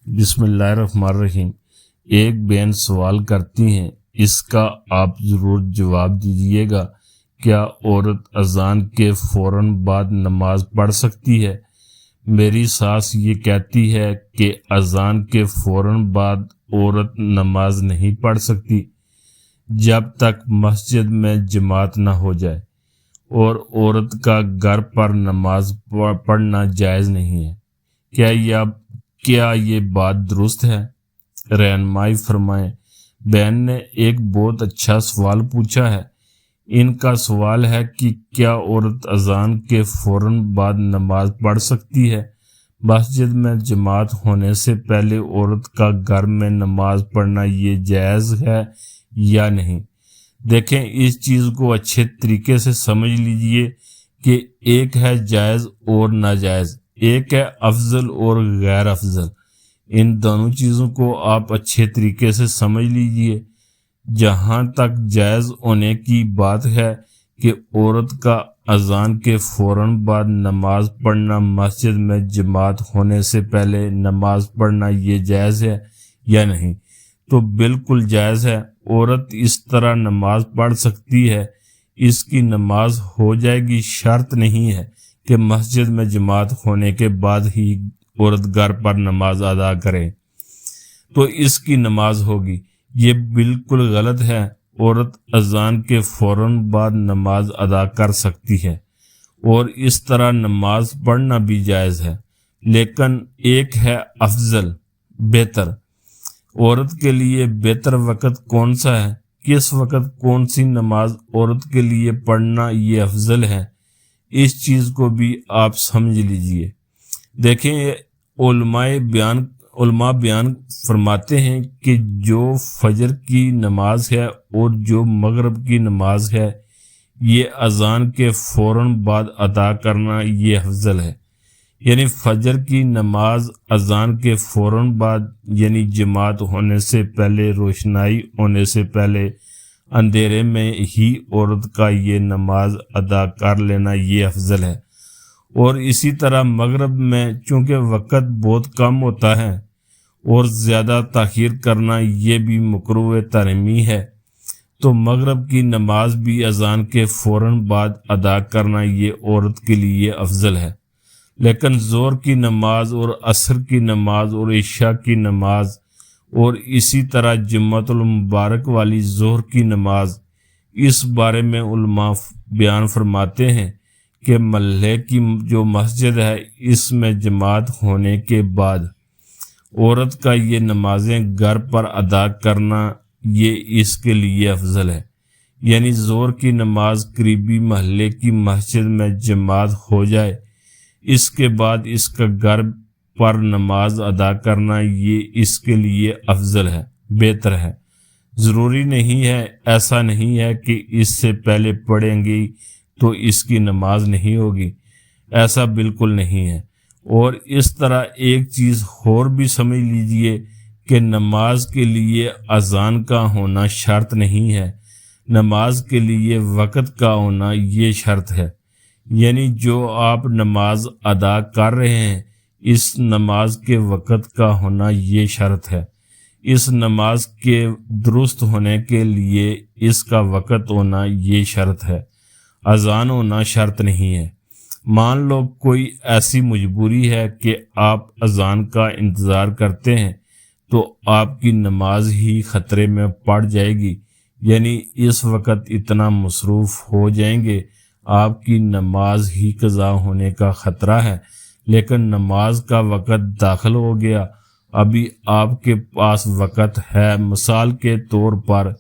بسم اللہ الرحمن الرحیم۔ ایک بہن سوال کرتی ہیں، اس کا آپ ضرور جواب دیجیے گا۔ کیا عورت اذان کے فوراً بعد نماز پڑھ سکتی ہے؟ میری ساس یہ کہتی ہے کہ اذان کے فوراً بعد عورت نماز نہیں پڑھ سکتی جب تک مسجد میں جماعت نہ ہو جائے، اور عورت کا گھر پر نماز پڑھنا جائز نہیں ہے۔ کیا یہ بات درست ہے؟ رہنمائی فرمائیں۔ بہن نے ایک بہت اچھا سوال پوچھا ہے۔ ان کا سوال ہے کہ کیا عورت اذان کے فوراً بعد نماز پڑھ سکتی ہے؟ مسجد میں جماعت ہونے سے پہلے عورت کا گھر میں نماز پڑھنا یہ جائز ہے یا نہیں؟ دیکھیں، اس چیز کو اچھے طریقے سے سمجھ لیجئے کہ ایک ہے جائز اور ناجائز، ایک ہے افضل اور غیر افضل۔ ان دونوں چیزوں کو آپ اچھے طریقے سے سمجھ لیجئے۔ جہاں تک جائز ہونے کی بات ہے کہ عورت کا اذان کے فوراً بعد نماز پڑھنا، مسجد میں جماعت ہونے سے پہلے نماز پڑھنا یہ جائز ہے یا نہیں، تو بالکل جائز ہے۔ عورت اس طرح نماز پڑھ سکتی ہے، اس کی نماز ہو جائے گی۔ شرط نہیں ہے کہ مسجد میں جماعت ہونے کے بعد ہی عورت گھر پر نماز ادا کرے تو اس کی نماز ہوگی۔ یہ بالکل غلط ہے۔ عورت اذان کے فوراً بعد نماز ادا کر سکتی ہے اور اس طرح نماز پڑھنا بھی جائز ہے، لیکن ایک ہے افضل، بہتر۔ عورت کے لیے بہتر وقت کون سا ہے؟ کس وقت کون سی نماز عورت کے لیے پڑھنا یہ افضل ہے، اس چیز کو بھی آپ سمجھ لیجئے۔ دیکھیں، علماء بیان فرماتے ہیں کہ جو فجر کی نماز ہے اور جو مغرب کی نماز ہے، یہ اذان کے فوراً بعد ادا کرنا یہ افضل ہے۔ یعنی فجر کی نماز اذان کے فوراً بعد، یعنی جماعت ہونے سے پہلے، روشنائی ہونے سے پہلے، اندھیرے میں ہی عورت کا یہ نماز ادا کر لینا یہ افضل ہے۔ اور اسی طرح مغرب میں چونکہ وقت بہت کم ہوتا ہے اور زیادہ تاخیر کرنا یہ بھی مکروہ تحریمی ہے، تو مغرب کی نماز بھی اذان کے فوراً بعد ادا کرنا یہ عورت کے لیے افضل ہے۔ لیکن ظہر کی نماز اور عصر کی نماز اور عشاء کی نماز اور اسی طرح جمعۃ المبارک والی ظہر کی نماز، اس بارے میں علماء بیان فرماتے ہیں کہ محلے کی جو مسجد ہے، اس میں جماعت ہونے کے بعد عورت کا یہ نمازیں گھر پر ادا کرنا یہ اس کے لیے افضل ہے۔ یعنی ظہر کی نماز قریبی محلے کی مسجد میں جماعت ہو جائے، اس کے بعد اس کا گھر پر نماز ادا کرنا یہ اس کے لیے افضل ہے، بہتر ہے۔ ضروری نہیں ہے، ایسا نہیں ہے کہ اس سے پہلے پڑھیں گی تو اس کی نماز نہیں ہوگی، ایسا بالکل نہیں ہے۔ اور اس طرح ایک چیز اور بھی سمجھ لیجئے کہ نماز کے لیے اذان کا ہونا شرط نہیں ہے، نماز کے لیے وقت کا ہونا یہ شرط ہے۔ یعنی جو آپ نماز ادا کر رہے ہیں، اس نماز کے وقت کا ہونا یہ شرط ہے۔ اس نماز کے درست ہونے کے لیے اس کا وقت ہونا یہ شرط ہے، اذان ہونا شرط نہیں ہے۔ مان لو کوئی ایسی مجبوری ہے کہ آپ اذان کا انتظار کرتے ہیں تو آپ کی نماز ہی خطرے میں پڑ جائے گی، یعنی اس وقت اتنا مصروف ہو جائیں گے آپ کی نماز ہی قضا ہونے کا خطرہ ہے، لیکن نماز کا وقت داخل ہو گیا، ابھی آپ کے پاس وقت ہے۔ مثال کے طور پر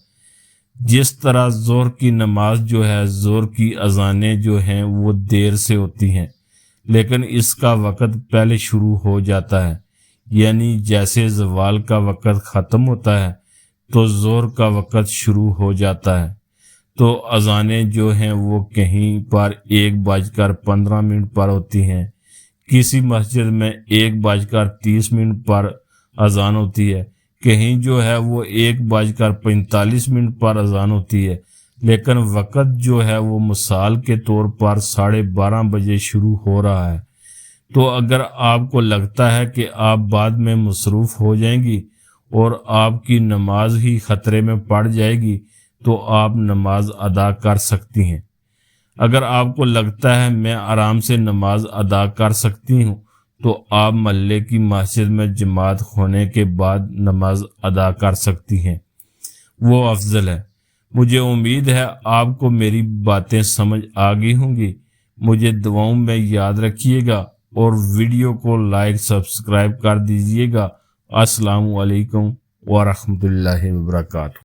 جس طرح ظہر کی نماز جو ہے، ظہر کی اذانیں جو ہیں وہ دیر سے ہوتی ہیں، لیکن اس کا وقت پہلے شروع ہو جاتا ہے۔ یعنی جیسے زوال کا وقت ختم ہوتا ہے تو ظہر کا وقت شروع ہو جاتا ہے، تو اذانیں جو ہیں وہ کہیں پر 1:15 پر ہوتی ہیں، کسی مسجد میں 1:30 پر اذان ہوتی ہے، کہیں جو ہے وہ 1:45 پر اذان ہوتی ہے، لیکن وقت جو ہے وہ مثال کے طور پر 12:30 بجے شروع ہو رہا ہے۔ تو اگر آپ کو لگتا ہے کہ آپ بعد میں مصروف ہو جائیں گی اور آپ کی نماز ہی خطرے میں پڑ جائے گی تو آپ نماز ادا کر سکتی ہیں۔ اگر آپ کو لگتا ہے میں آرام سے نماز ادا کر سکتی ہوں تو آپ محلے کی مسجد میں جماعت ہونے کے بعد نماز ادا کر سکتی ہیں، وہ افضل ہے۔ مجھے امید ہے آپ کو میری باتیں سمجھ آ گئی ہوں گی۔ مجھے دعاؤں میں یاد رکھیے گا اور ویڈیو کو لائک سبسکرائب کر دیجیے گا۔ السلام علیکم ورحمۃ اللہ وبرکاتہ۔